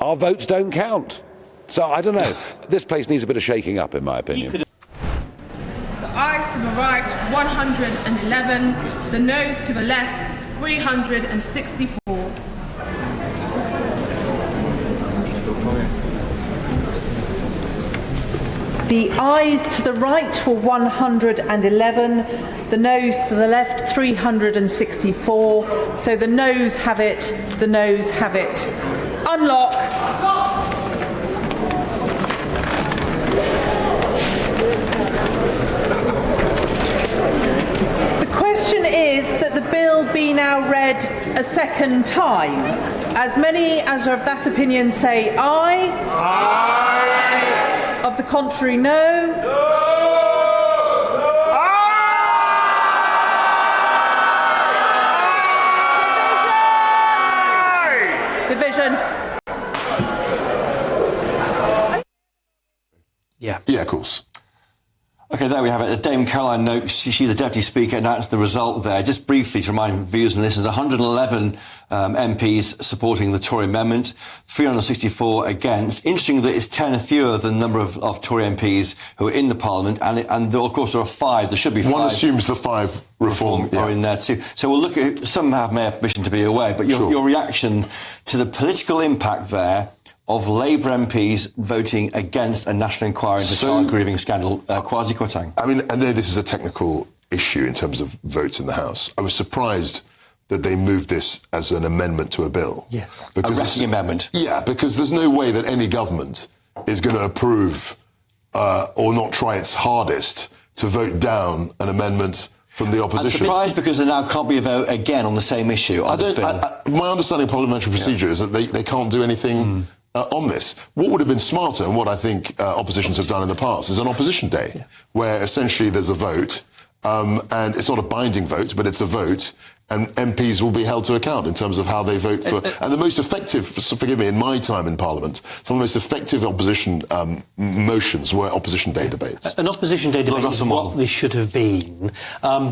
our votes don't count. So I don't know. This place needs a bit of shaking up, in my opinion. The ayes to the right, 111. The noes to the left, 364. The ayes to the right were 111, the noes to the left 364, so the noes have it, the noes have it. Unlock. The question is that the bill be now read a second time. As many as are of that opinion say aye. Aye. Of the contrary, no. No! Division. Yeah, of course. OK, there we have it. Dame Caroline Noakes, she's the Deputy Speaker, announced the result there. Just briefly to remind viewers and listeners, 111 MPs supporting the Tory amendment, 364 against. Interesting that it's 10 fewer than the number of Tory MPs who are in the Parliament, and of course there are 5. There should be 5. One assumes the 5 reform are in there too. So we'll look at, some may have permission to be away, but your reaction to the political impact there of Labour MPs voting against a national inquiry into the child grieving scandal, Kwasi Kwarteng. I mean, I know this is a technical issue in terms of votes in the House. I was surprised that they moved this as an amendment to a bill. Yes, because a wrecking amendment. Yeah, because there's no way that any government is going to approve or not try its hardest to vote down an amendment from the opposition. I'm surprised because there now can't be a vote again on the same issue. My understanding of parliamentary procedure is that they can't do anything on this. What would have been smarter, and what I think oppositions have done in the past, is an opposition day, where essentially there's a vote, and it's not a binding vote, but it's a vote, and MPs will be held to account in terms of how they vote for. And the most effective, forgive me, in my time in Parliament, some of the most effective opposition motions were opposition day debates. An opposition day debate is what this should have been,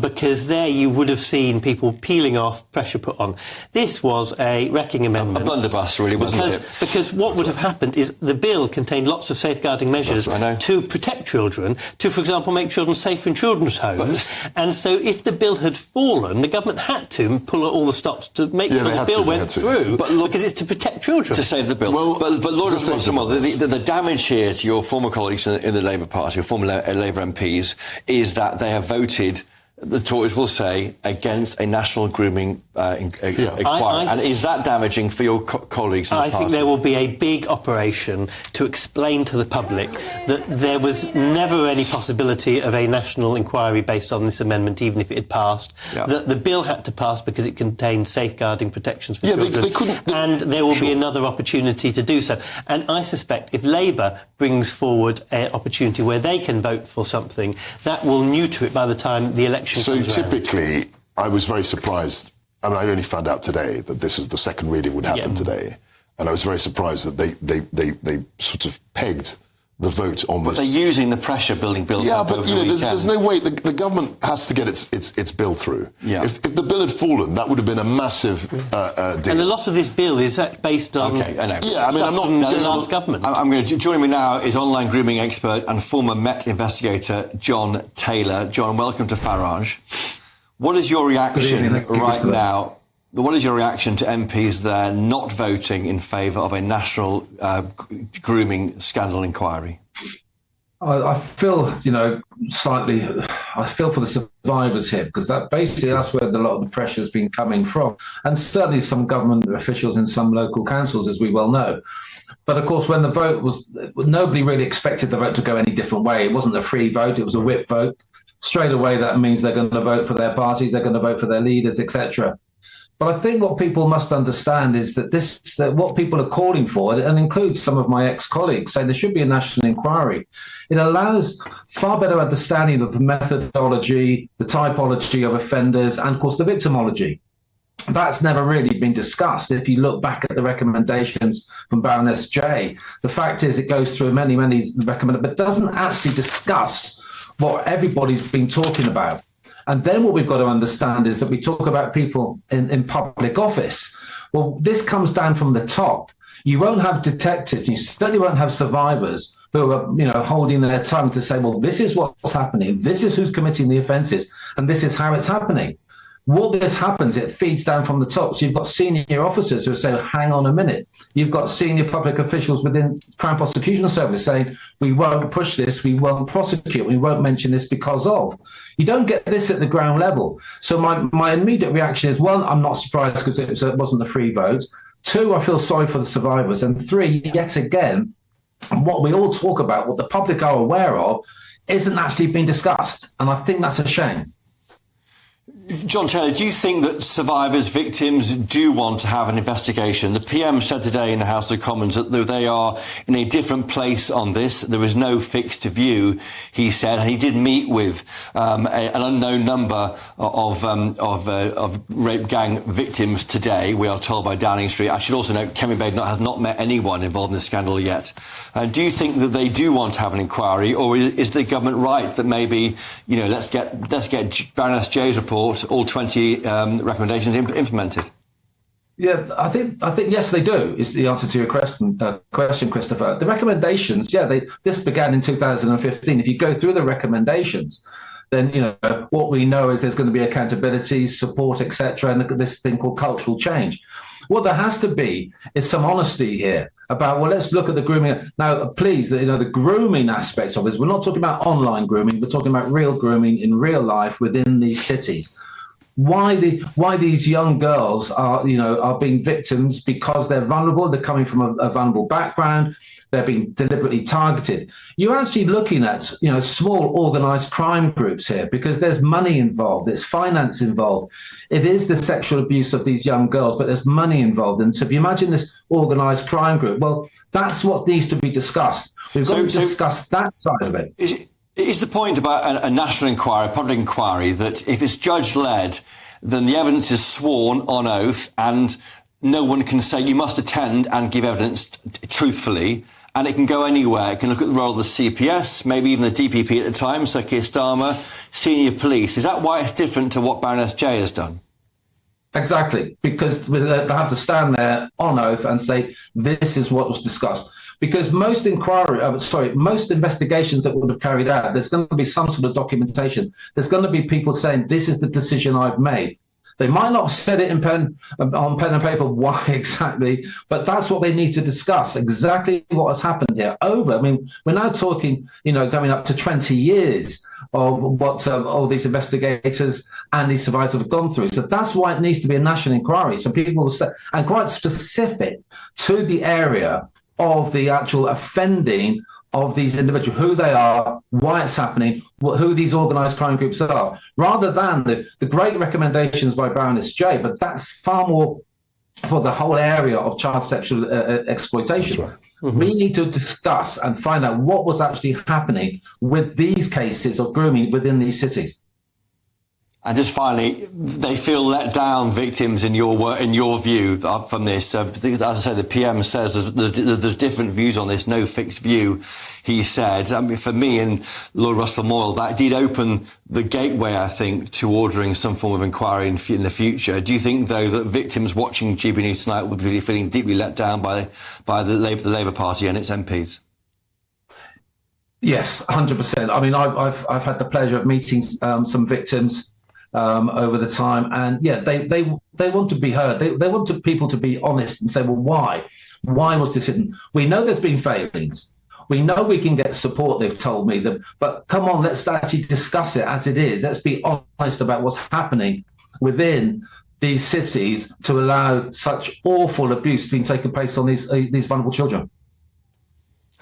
because there you would have seen people peeling off, pressure put on. This was a wrecking amendment. A blunderbuss, really, wasn't it? Because what would have happened is the bill contained lots of safeguarding measures to protect children, to, for example, make children safer in children's homes. And so if the bill had fallen, the government had to pull all the stops to make sure the bill went through, because it's to protect children. To save the bill. Well, but Lord the damage here to your former colleagues in the Labour Party, your former Labour MPs, is that they have voted, the Tories will say, against a national grooming inquiry. And is that damaging for your colleagues in the party? I think there will be a big operation to explain to the public that there was never any possibility of a national inquiry based on this amendment, even if it had passed. That the bill had to pass because it contained safeguarding protections for children. And there will be another opportunity to do so. And I suspect if Labour brings forward an opportunity where they can vote for something, that will neuter it by the time the election comes around. So typically, I was very surprised. I mean, I only found out today that this was the second reading would happen today. And I was very surprised that they sort of pegged the vote on this. But they're using the pressure building bills up over the weekend. There's no way. The government has to get its bill through. If the bill had fallen, that would have been a massive deal. And a lot of this bill is based on I know. stuff from the last government. I'm going to join me now is online grooming expert and former Met investigator John Taylor. John, welcome to Farage. What is your reaction right now? What is your reaction to MPs there not voting in favour of a national grooming scandal inquiry? I feel, slightly. I feel for the survivors here, because that's where a lot of the pressure has been coming from, and certainly some government officials in some local councils, as we well know. But of course, when the vote was, nobody really expected the vote to go any different way. It wasn't a free vote; it was a whip vote. Straight away, that means they're going to vote for their parties, they're going to vote for their leaders, etc. But I think what people must understand is that what people are calling for, and includes some of my ex-colleagues, saying there should be a national inquiry. It allows far better understanding of the methodology, the typology of offenders, and of course the victimology. That's never really been discussed. If you look back at the recommendations from Baroness J, the fact is it goes through many recommendations, but doesn't actually discuss what everybody's been talking about. And then what we've got to understand is that we talk about people in public office. Well, this comes down from the top. You won't have detectives. You certainly won't have survivors who are, holding their tongue to say, well, this is what's happening. This is who's committing the offences, and this is how it's happening. What this happens, it feeds down from the top. So you've got senior officers who are saying, hang on a minute. You've got senior public officials within Crown Prosecution Service saying, we won't push this, we won't prosecute, we won't mention this because of. You don't get this at the ground level. So my immediate reaction is, one, I'm not surprised because it wasn't a free vote. Two, I feel sorry for the survivors. And three, yet again, what we all talk about, what the public are aware of, isn't actually being discussed. And I think that's a shame. John Taylor, do you think that survivors, victims do want to have an investigation? The PM said today in the House of Commons that they are in a different place on this. There is no fixed view, he said, and he did meet with an unknown number of rape gang victims today, we are told by Downing Street. I should also note Kemi Badenoch has not met anyone involved in the scandal yet. Do you think that they do want to have an inquiry, or is the government right that maybe, let's get Baroness J's report, all 20 recommendations implemented? Yeah, I think yes, they do, is the answer to your question, Christopher. The recommendations, this began in 2015. If you go through the recommendations, then, what we know is there's going to be accountability, support, etc., and this thing called cultural change. What there has to be is some honesty here about, well, let's look at the grooming. Now, please, the grooming aspects of this, we're not talking about online grooming, we're talking about real grooming in real life within these cities. Why these young girls are being victims? Because they're vulnerable, they're coming from a vulnerable background, they're being deliberately targeted. You're actually looking at small organised crime groups here, because there's money involved, there's finance involved. It is the sexual abuse of these young girls, but there's money involved. And so if you imagine this organised crime group, well, that's what needs to be discussed. We've got to discuss that side of it. Is the point about a national inquiry, a public inquiry, that if it's judge-led, then the evidence is sworn on oath and no one can say you must attend and give evidence truthfully, and it can go anywhere? It can look at the role of the CPS, maybe even the DPP at the time, Sir Keir Starmer, senior police. Is that why it's different to what Baroness J has done? Exactly, because they have to stand there on oath and say this is what was discussed. Because most investigations that would have carried out, there's going to be some sort of documentation. There's going to be people saying, this is the decision I've made. They might not have said it on pen and paper, why exactly, but that's what they need to discuss, exactly what has happened here. We're now talking, going up to 20 years of what all these investigators and these survivors have gone through. So that's why it needs to be a national inquiry. So people will say, and quite specific to the area of the actual offending of these individuals, who they are, why it's happening, who these organised crime groups are, rather than the great recommendations by Baroness J. But that's far more for the whole area of child sexual exploitation. Right. Mm-hmm. We need to discuss and find out what was actually happening with these cases of grooming within these cities. And just finally, they feel let down, victims, in your view, from this. As I say, the PM says there's different views on this, no fixed view, he said. For me and Lord Russell Moyle, that did open the gateway, I think, to ordering some form of inquiry in the future. Do you think, though, that victims watching GBNews tonight would be feeling deeply let down by the Labour Party and its MPs? Yes, 100%. I mean, I've had the pleasure of meeting some victims over the time, and they want to be heard. They want people to be honest and say, well, why was this hidden? We know there's been failings. We know we can get support, they've told me, but come on, let's actually discuss it as it is. Let's be honest about what's happening within these cities to allow such awful abuse being taking place on these vulnerable children.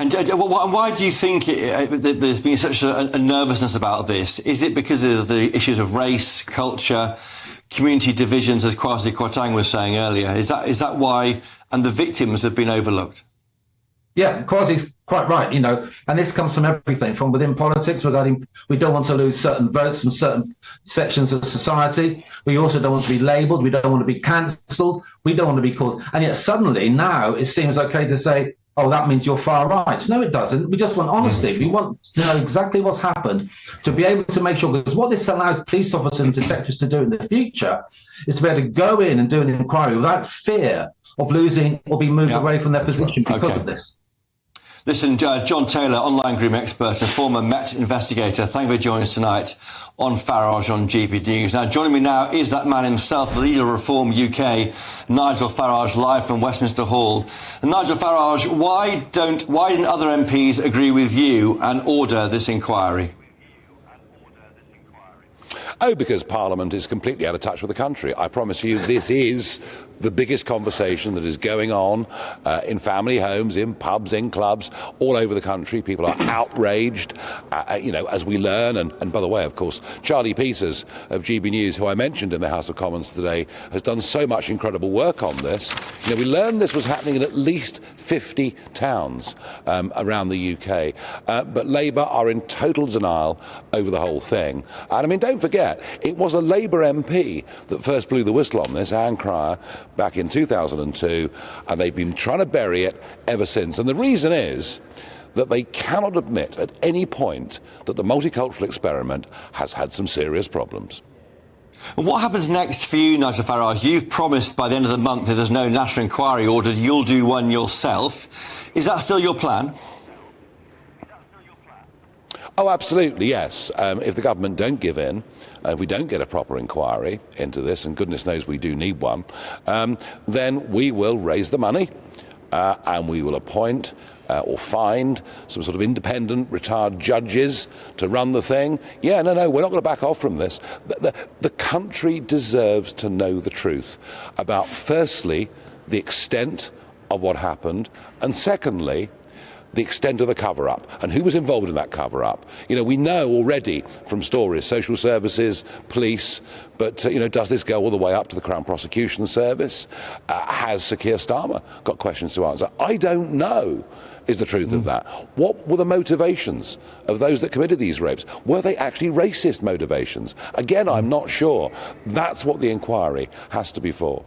And why do you think there's been such a nervousness about this? Is it because of the issues of race, culture, community divisions, as Kwasi Kwarteng was saying earlier? Is that why? And the victims have been overlooked? Yeah, Kwasi's quite right, and this comes from everything, from within politics regarding we don't want to lose certain votes from certain sections of society. We also don't want to be labelled. We don't want to be cancelled. We don't want to be called. And yet suddenly now it seems okay to say, oh, that means you're far right. No, it doesn't. We just want honesty. We want to know exactly what's happened to be able to make sure, because what this allows police officers and detectives to do in the future is to be able to go in and do an inquiry without fear of losing or being moved away from their position because of this. Listen, John Taylor, online grooming expert and former Met investigator, thank you for joining us tonight on Farage on GBNews. Now, joining me now is that man himself, the leader of Reform UK, Nigel Farage, live from Westminster Hall. And Nigel Farage, why didn't other MPs agree with you and order this inquiry? Oh, because Parliament is completely out of touch with the country. I promise you, this is the biggest conversation that is going on in family homes, in pubs, in clubs, all over the country. People are outraged, as we learn. And by the way, of course, Charlie Peters of GBNews, who I mentioned in the House of Commons today, has done so much incredible work on this. We learned this was happening in at least 50 towns around the UK. But Labour are in total denial over the whole thing. And I mean, don't forget, it was a Labour MP that first blew the whistle on this, Anne Cryer, back in 2002, and they've been trying to bury it ever since. And the reason is that they cannot admit at any point that the multicultural experiment has had some serious problems. And what happens next for you, Nigel Farage? You've promised by the end of the month, if there's no national inquiry ordered, you'll do one yourself. Is that still your plan? Oh, absolutely, yes. If the government don't give in, if we don't get a proper inquiry into this, and goodness knows we do need one, then we will raise the money and we will appoint or find some sort of independent retired judges to run the thing. Yeah, no, we're not going to back off from this. The country deserves to know the truth about, firstly, the extent of what happened, and secondly, the extent of the cover-up and who was involved in that cover-up. We know already from stories, social services, police, but, does this go all the way up to the Crown Prosecution Service? Has Sir Keir Starmer got questions to answer? I don't know, is the truth of that. What were the motivations of those that committed these rapes? Were they actually racist motivations? Again, I'm not sure. That's what the inquiry has to be for.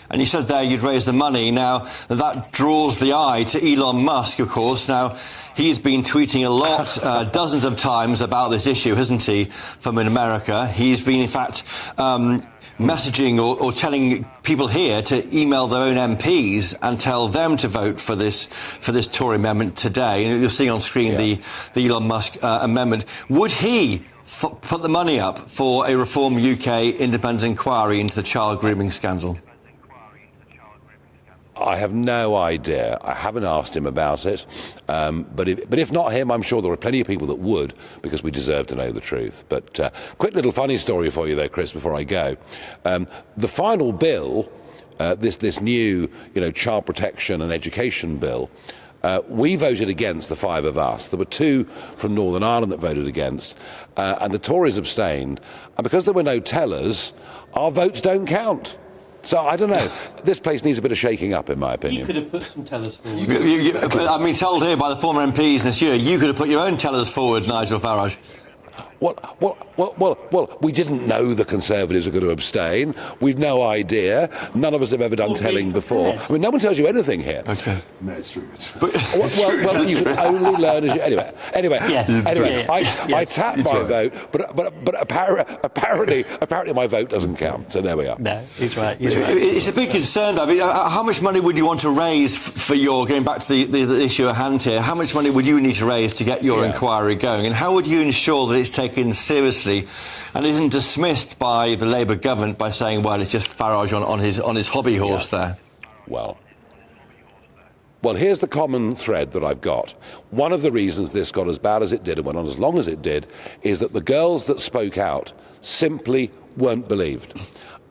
And you said there you'd raise the money. Now, that draws the eye to Elon Musk, of course. Now, he's been tweeting a lot, dozens of times about this issue, hasn't he, from in America. He's been, in fact, messaging or telling people here to email their own MPs and tell them to vote for this Tory amendment today. And you're seeing on screen the Elon Musk amendment. Would he put the money up for a Reform UK independent inquiry into the child grooming scandal? I have no idea. I haven't asked him about it. But if not him, I'm sure there are plenty of people that would, because we deserve to know the truth. But quick little funny story for you, though, Chris, before I go. The final bill, this new, child protection and education bill, we voted against, the five of us. There were two from Northern Ireland that voted against, and the Tories abstained. And because there were no tellers, our votes don't count. So, I don't know. This place needs a bit of shaking up, in my opinion. You could have put some tellers forward. I mean, told here by the former MPs in this year, you could have put your own tellers forward, Nigel Farage. Well, we didn't know the Conservatives were going to abstain. We've no idea. None of us have ever done telling before. I mean, no one tells you anything here. Okay. No, it's true. Well, you can only learn as you... Anyway, yes. I tapped my vote, but apparently my vote doesn't count. So there we are. No, he's right. It's a big concern, though. I mean, how much money would you want to raise for your... Going back to the issue at hand here, how much money would you need to raise to get your inquiry going? And how would you ensure that it's taken seriously and isn't dismissed by the Labour government by saying, well, it's just Farage on his hobby horse there? Well, here's the common thread that I've got. One of the reasons this got as bad as it did and went on as long as it did is that the girls that spoke out simply weren't believed.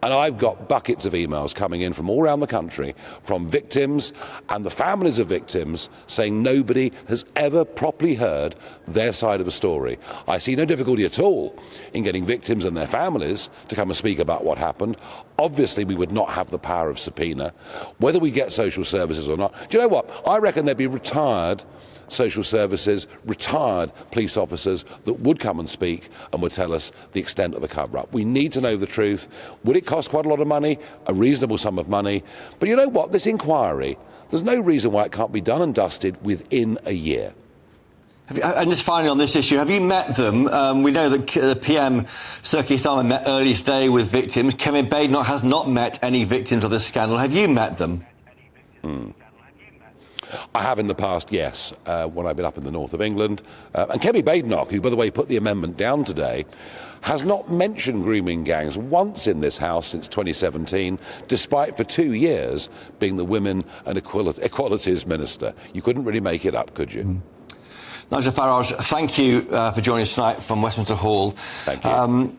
And I've got buckets of emails coming in from all around the country from victims and the families of victims saying nobody has ever properly heard their side of a story. I see no difficulty at all in getting victims and their families to come and speak about what happened. Obviously, we would not have the power of subpoena. Whether we get social services or not, do you know what? I reckon there'd be retired social services, retired police officers that would come and speak and would tell us the extent of the cover-up. We need to know the truth. Would it cost quite a lot of money? A reasonable sum of money. But you know what? This inquiry, there's no reason why it can't be done and dusted within a year. And just finally on this issue, have you met them? We know that the PM, Sir Keir Starmer, met earlier today with victims. Kevin Badenoch has not met any victims of this scandal. Have you met them? I have in the past, yes, when I've been up in the north of England. And Kemi Badenoch, who, by the way, put the amendment down today, has not mentioned grooming gangs once in this House since 2017, despite for 2 years being the Women and Equalities Minister. You couldn't really make it up, could you? Nigel Farage, thank you for joining us tonight from Westminster Hall. Thank you.